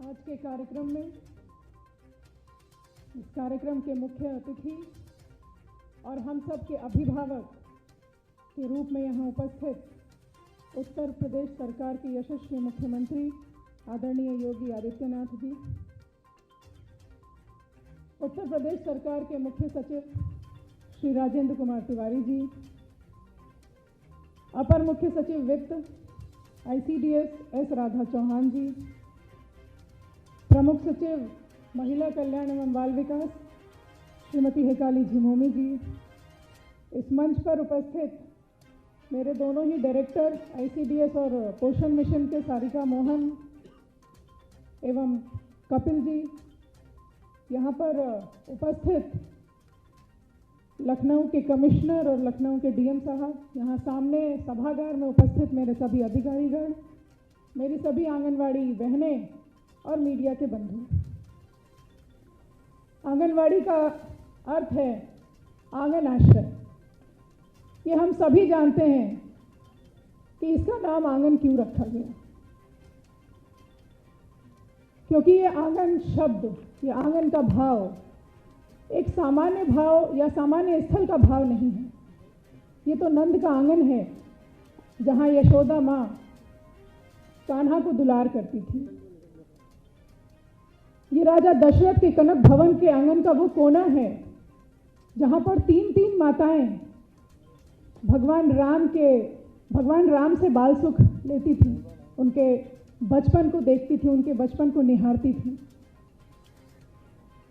आज के कार्यक्रम में इस कार्यक्रम के मुख्य अतिथि और हम सब के अभिभावक के रूप में यहाँ उपस्थित उत्तर प्रदेश सरकार के यशस्वी मुख्यमंत्री आदरणीय योगी आदित्यनाथ जी, उत्तर प्रदेश सरकार के मुख्य सचिव श्री राजेंद्र कुमार तिवारी जी, अपर मुख्य सचिव वित्त ICDS एस राधा चौहान जी, प्रमुख सचिव महिला कल्याण एवं बाल विकास श्रीमती हेकाली झिमोमी जी, इस मंच पर उपस्थित मेरे दोनों ही डायरेक्टर ICDS और पोषण मिशन के सारिका मोहन एवं कपिल जी, यहाँ पर उपस्थित लखनऊ के कमिश्नर और लखनऊ के DM साहब, यहाँ सामने सभागार में उपस्थित मेरे सभी अधिकारीगण, मेरी सभी आंगनवाड़ी बहनें और मीडिया के बंधु। आंगनवाड़ी का अर्थ है आंगन आश्रय। ये हम सभी जानते हैं कि इसका नाम आंगन क्यों रखा गया, क्योंकि ये आंगन शब्द, ये आंगन का भाव एक सामान्य भाव या सामान्य स्थल का भाव नहीं है। ये तो नंद का आंगन है, जहाँ यशोदा माँ कान्हा को दुलार करती थी। ये राजा दशरथ के कनक भवन के आंगन का वो कोना है जहाँ पर तीन माताएं भगवान राम से बाल सुख लेती थी, उनके बचपन को देखती थी, उनके बचपन को निहारती थी।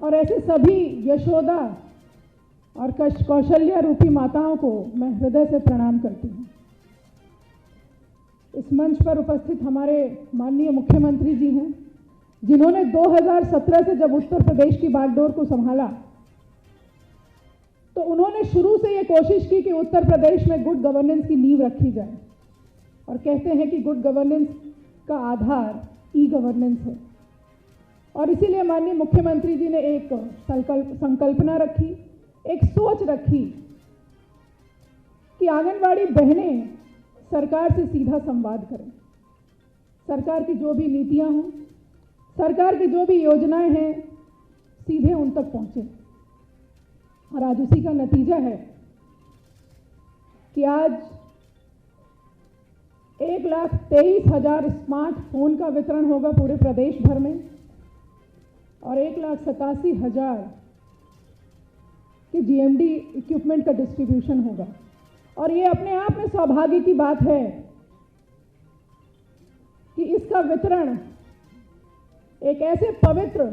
और ऐसे सभी यशोदा और कौशल्या रूपी माताओं को मैं हृदय से प्रणाम करती हूँ। इस मंच पर उपस्थित हमारे माननीय मुख्यमंत्री जी हैं, जिन्होंने 2017 से जब उत्तर प्रदेश की बागडोर को संभाला तो उन्होंने शुरू से ये कोशिश की कि उत्तर प्रदेश में गुड गवर्नेंस की नींव रखी जाए। और कहते हैं कि गुड गवर्नेंस का आधार ई-गवर्नेंस है। और इसीलिए माननीय मुख्यमंत्री जी ने एक संकल्पना रखी, एक सोच रखी कि आंगनवाड़ी बहनें सरकार से सीधा संवाद करें। सरकार की जो भी नीतियां हों, सरकार की जो भी योजनाएं हैं, सीधे उन तक पहुंचे। और आज उसी का नतीजा है कि आज 1,23,000 स्मार्टफोन का वितरण होगा पूरे प्रदेश भर में और 1,87,000 के GMD इक्विपमेंट का डिस्ट्रीब्यूशन होगा। और ये अपने आप में सौभाग्य की बात है कि इसका वितरण एक ऐसे पवित्र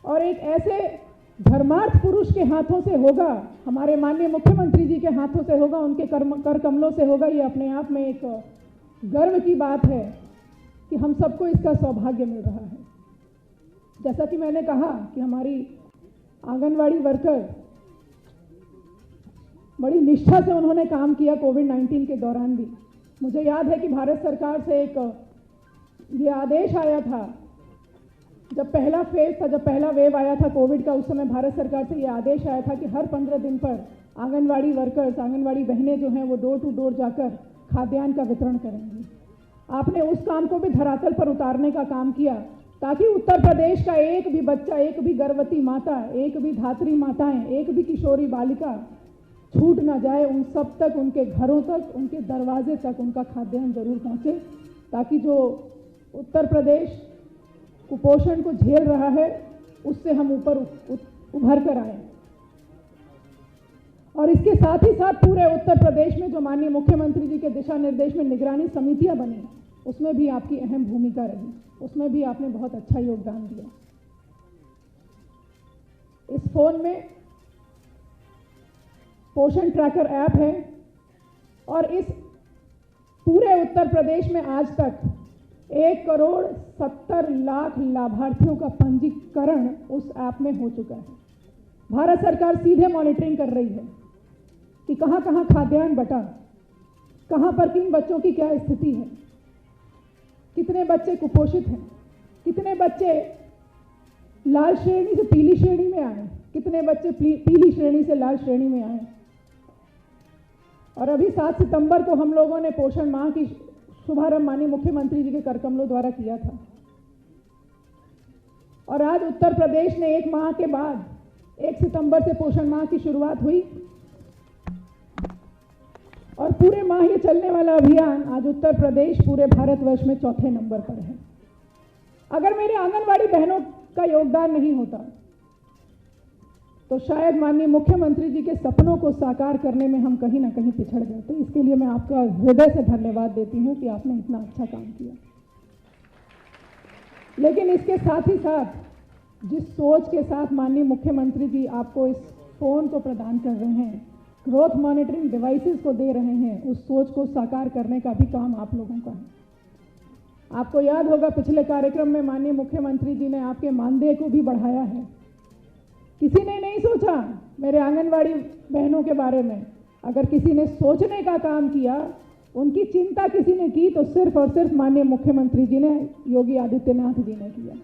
और एक ऐसे धर्मार्थ पुरुष के हाथों से होगा, हमारे माननीय मुख्यमंत्री जी के हाथों से होगा, उनके कर कमलों से होगा। ये अपने आप में एक गर्व की बात है कि हम सबको इसका सौभाग्य मिल रहा है। जैसा कि मैंने कहा कि हमारी आंगनवाड़ी वर्कर बड़ी निष्ठा से उन्होंने काम किया कोविड-19 के दौरान भी। मुझे याद है कि भारत सरकार से एक ये आदेश आया था, जब पहला फेज था, जब पहला वेव आया था कोविड का, उस समय भारत सरकार से ये आदेश आया था कि हर 15 दिन पर आंगनवाड़ी वर्कर्स, आंगनवाड़ी बहनें जो हैं वो डोर टू डोर जाकर खाद्यान्न का वितरण करेंगी। आपने उस काम को भी धरातल पर उतारने का काम किया ताकि उत्तर प्रदेश का एक भी बच्चा, एक भी गर्भवती माता, एक भी धात्री माताएं, एक भी किशोरी बालिका छूट ना जाए। उन सब तक, उनके घरों तक, उनके दरवाजे तक उनका खाद्यान्न जरूर पहुंचे, ताकि जो उत्तर प्रदेश कुपोषण को झेल रहा है उससे हम ऊपर उभर कर आए। और इसके साथ ही साथ पूरे उत्तर प्रदेश में जो माननीय मुख्यमंत्री जी के दिशा निर्देश में निगरानी समितियां बनी, उसमें भी आपकी अहम भूमिका रही, उसमें भी आपने बहुत अच्छा योगदान दिया। इस फोन में पोषण ट्रैकर ऐप है और इस पूरे उत्तर प्रदेश में आज तक 1,70,00,000 लाभार्थियों का पंजीकरण उस ऐप में हो चुका है। भारत सरकार सीधे मॉनिटरिंग कर रही है कि कहां कहां खाद्यान्न बटा, कहां पर किन बच्चों की क्या स्थिति है, कितने बच्चे कुपोषित हैं, कितने बच्चे लाल श्रेणी से पीली श्रेणी में आए, कितने बच्चे पीली श्रेणी से लाल श्रेणी में आए। और अभी 7 सितंबर को हम लोगों ने पोषण माह की शुभारंभ माननीय मुख्यमंत्री जी के कर कमलों द्वारा किया था। और आज उत्तर प्रदेश ने 1 माह के बाद 1 सितंबर से पोषण माह की शुरुआत हुई और पूरे माह ये चलने वाला अभियान आज उत्तर प्रदेश पूरे भारतवर्ष में चौथे नंबर पर है। अगर मेरे आंगनवाड़ी बहनों का योगदान नहीं होता तो शायद माननीय मुख्यमंत्री जी के सपनों को साकार करने में हम कहीं ना कहीं पिछड़ जाते। इसके लिए मैं आपका हृदय से धन्यवाद देती हूं कि आपने इतना अच्छा काम किया। लेकिन इसके साथ ही साथ जिस सोच के साथ माननीय मुख्यमंत्री जी आपको इस फोन को प्रदान कर रहे हैं, ग्रोथ मॉनिटरिंग डिवाइसेस को दे रहे हैं, उस सोच को साकार करने का भी काम आप लोगों का है। आपको याद होगा पिछले कार्यक्रम में माननीय मुख्यमंत्री जी ने आपके मानदेय को भी बढ़ाया है। किसी ने नहीं सोचा मेरे आंगनवाड़ी बहनों के बारे में। अगर किसी ने सोचने का काम किया, उनकी चिंता किसी ने की तो सिर्फ और सिर्फ माननीय मुख्यमंत्री जी ने, योगी आदित्यनाथ जी ने किया।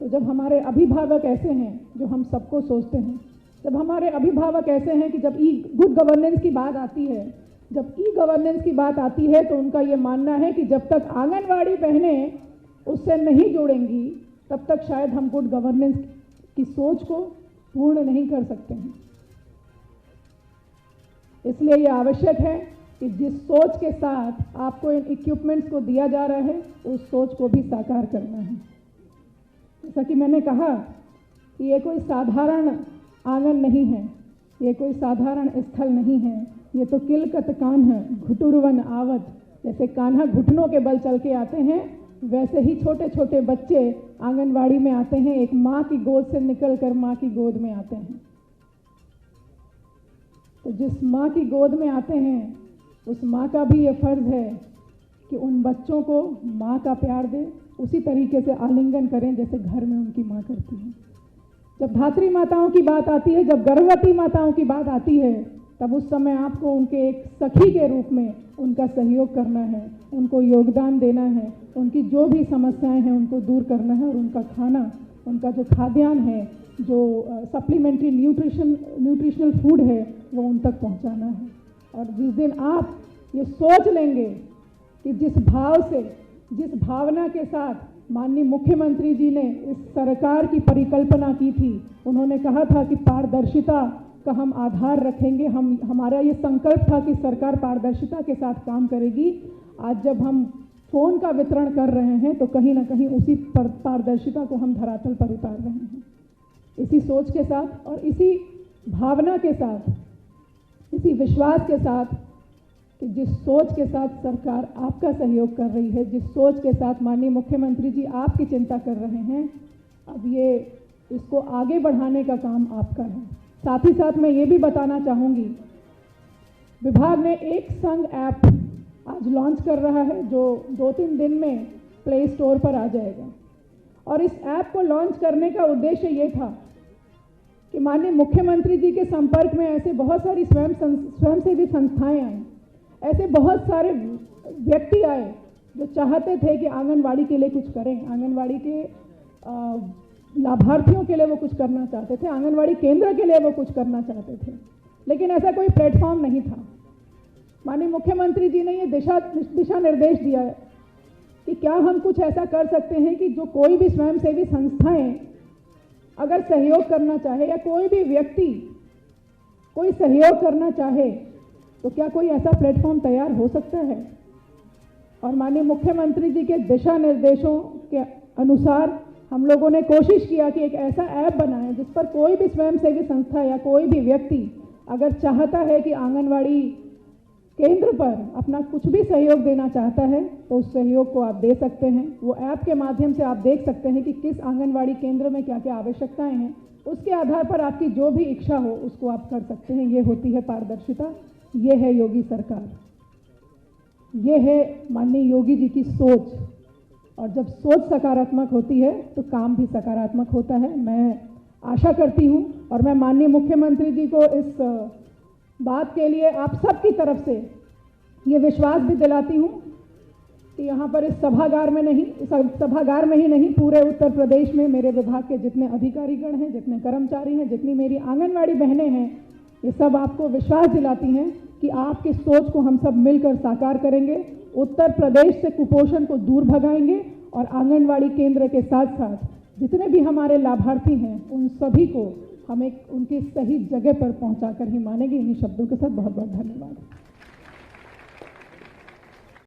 तो जब हमारे अभिभावक ऐसे हैं जो हम सबको सोचते हैं, जब हमारे अभिभावक ऐसे हैं कि जब गुड गवर्नेंस की बात आती है, जब ई गवर्नेंस की बात आती है तो उनका ये मानना है कि जब तक आंगनवाड़ी बहनें उससे नहीं जुड़ेंगी तब तक शायद हम गुड गवर्नेंस की सोच को पूर्ण नहीं कर सकते हैं। इसलिए ये आवश्यक है कि जिस सोच के साथ आपको इन इक्विपमेंट्स को दिया जा रहा है उस सोच को भी साकार करना है। जैसा कि मैंने कहा कि ये कोई साधारण आंगन नहीं है, ये कोई साधारण स्थल नहीं है, ये तो किलकत कान्हा घुटुरवन आवत, जैसे कान्हा घुटनों के बल चल के आते हैं वैसे ही छोटे छोटे बच्चे आंगनवाड़ी में आते हैं, एक माँ की गोद से निकलकर माँ की गोद में आते हैं। तो जिस माँ की गोद में आते हैं उस माँ का भी ये फर्ज है कि उन बच्चों को माँ का प्यार दे, उसी तरीके से आलिंगन करें जैसे घर में उनकी माँ करती है। जब धात्री माताओं की बात आती है, जब गर्भवती माताओं की बात आती है, तब उस समय आपको उनके एक सखी के रूप में उनका सहयोग करना है, उनको योगदान देना है, उनकी जो भी समस्याएं हैं उनको दूर करना है और उनका खाना, उनका जो खाद्यान्न है, जो सप्लीमेंट्री न्यूट्रिशनल फूड है वो उन तक पहुंचाना है। और जिस दिन आप ये सोच लेंगे कि जिस भाव से, जिस भावना के साथ माननीय मुख्यमंत्री जी ने इस सरकार की परिकल्पना की थी, उन्होंने कहा था कि पारदर्शिता का हम आधार रखेंगे, हमारा ये संकल्प था कि सरकार पारदर्शिता के साथ काम करेगी। आज जब हम फ़ोन का वितरण कर रहे हैं तो कहीं ना कहीं उसी पारदर्शिता को हम धरातल पर उतार रहे हैं। इसी सोच के साथ और इसी भावना के साथ, इसी विश्वास के साथ कि जिस सोच के साथ सरकार आपका सहयोग कर रही है, जिस सोच के साथ माननीय मुख्यमंत्री जी आपकी चिंता कर रहे हैं, अब ये इसको आगे बढ़ाने का काम आपका है। साथ ही साथ मैं ये भी बताना चाहूँगी, विभाग ने एक संग ऐप आज लॉन्च कर रहा है जो 2-3 दिन में प्ले स्टोर पर आ जाएगा। और इस ऐप को लॉन्च करने का उद्देश्य ये था कि माननीय मुख्यमंत्री जी के संपर्क में ऐसे बहुत सारी स्वयंसेवी संस्थाएं आई, ऐसे बहुत सारे व्यक्ति आए जो चाहते थे कि आंगनवाड़ी के लिए कुछ करें, आंगनवाड़ी के लाभार्थियों के लिए वो कुछ करना चाहते थे, आंगनवाड़ी केंद्र के लिए वो कुछ करना चाहते थे, लेकिन ऐसा कोई प्लेटफॉर्म नहीं था। माननीय मुख्यमंत्री जी ने ये दिशा निर्देश दिया है कि क्या हम कुछ ऐसा कर सकते हैं कि जो कोई भी स्वयंसेवी संस्थाएं अगर सहयोग करना चाहे या कोई भी व्यक्ति कोई सहयोग करना चाहे तो क्या कोई ऐसा प्लेटफॉर्म तैयार हो सकता है। और माननीय मुख्यमंत्री जी के दिशा निर्देशों के अनुसार हम लोगों ने कोशिश किया कि एक ऐसा ऐप बनाएं जिस पर कोई भी स्वयंसेवी संस्था या कोई भी व्यक्ति अगर चाहता है कि आंगनवाड़ी केंद्र पर अपना कुछ भी सहयोग देना चाहता है तो उस सहयोग को आप दे सकते हैं। वो ऐप के माध्यम से आप देख सकते हैं कि किस आंगनवाड़ी केंद्र में क्या क्या आवश्यकताएं हैं, उसके आधार पर आपकी जो भी इच्छा हो उसको आप कर सकते हैं। ये होती है पारदर्शिता, ये है योगी सरकार, ये है माननीय योगी जी की सोच। और जब सोच सकारात्मक होती है तो काम भी सकारात्मक होता है। मैं आशा करती हूँ और मैं माननीय मुख्यमंत्री जी को इस बात के लिए आप सबकी तरफ से ये विश्वास भी दिलाती हूँ कि यहाँ पर इस सभागार में ही नहीं पूरे उत्तर प्रदेश में मेरे विभाग के जितने अधिकारीगण हैं, जितने कर्मचारी हैं, जितनी मेरी आंगनवाड़ी बहनें हैं, ये सब आपको विश्वास दिलाती हैं कि आपकी सोच को हम सब मिलकर साकार करेंगे उत्तर प्रदेश से कुपोषण को दूर भगाएंगे और आंगनवाड़ी केंद्र के साथ साथ जितने भी हमारे लाभार्थी हैं उन सभी को हम एक उनकी सही जगह पर पहुंचाकर ही मानेंगे। इन्हीं शब्दों के साथ बहुत बहुत धन्यवाद।